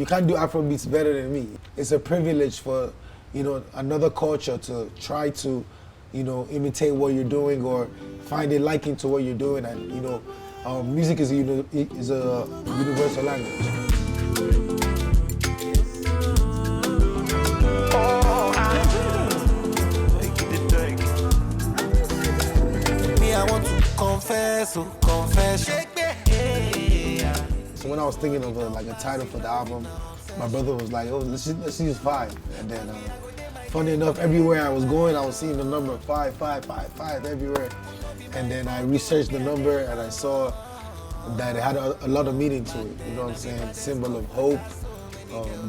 you can't do Afrobeats better than me. It's a privilege for, another culture to try to, imitate what you're doing or find a liking to what you're doing. And, music is a universal language. I want to confess. So when I was thinking of a title for the album, my brother was like, "Oh, let's use 5." And then, funny enough, everywhere I was going, I was seeing the number 5, 5, 5, 5 everywhere. And then I researched the number and I saw that it had a lot of meaning to it. You know what I'm saying? Symbol of hope,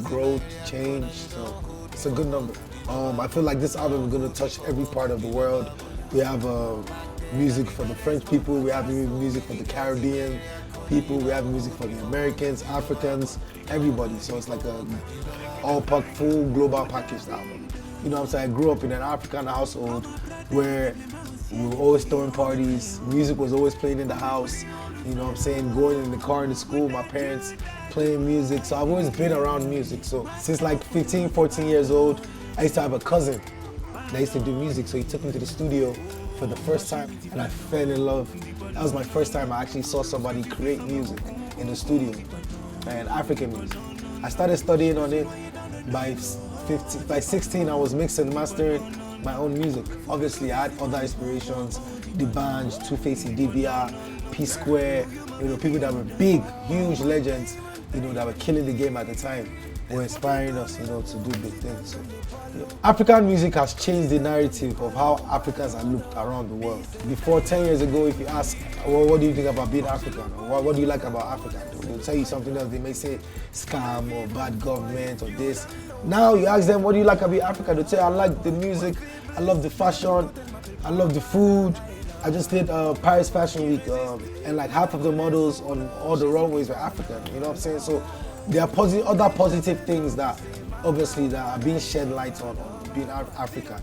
growth, change. So it's a good number. I feel like this album is gonna touch every part of the world. We have music for the French people, we have music for the Caribbean people, we have music for the Americans, Africans, everybody. So it's like a full global packaged album. You know what I'm saying? I grew up in an African household where we were always throwing parties, music was always playing in the house, you know what I'm saying? Going in the car into school, my parents playing music. So I've always been around music. So since like 15, 14 years old, I used to have a cousin that used to do music. So he took me to the studio for the first time and I fell in love. That was my first time I actually saw somebody create music in the studio, and African music. I started studying on it. By 16, I was mixing and mastering my own music. Obviously, I had other inspirations, The Banj, Two-Face DBR, P-Square, people that were big, huge legends, that were killing the game at the time, were inspiring us, to do big things. So, African music has changed the narrative of how Africans are looked around the world. Before 10 years ago, if you ask, well, what do you think about being African? Or what do you like about Africa? They'll tell you something else. They may say scam or bad government or this. Now you ask them, what do you like about Africa? They'll say, I like the music, I love the fashion, I love the food. I just did Paris Fashion Week, and like half of the models on all the runways were African, you know what I'm saying? So there are other positive things that obviously that are being shed light on being African.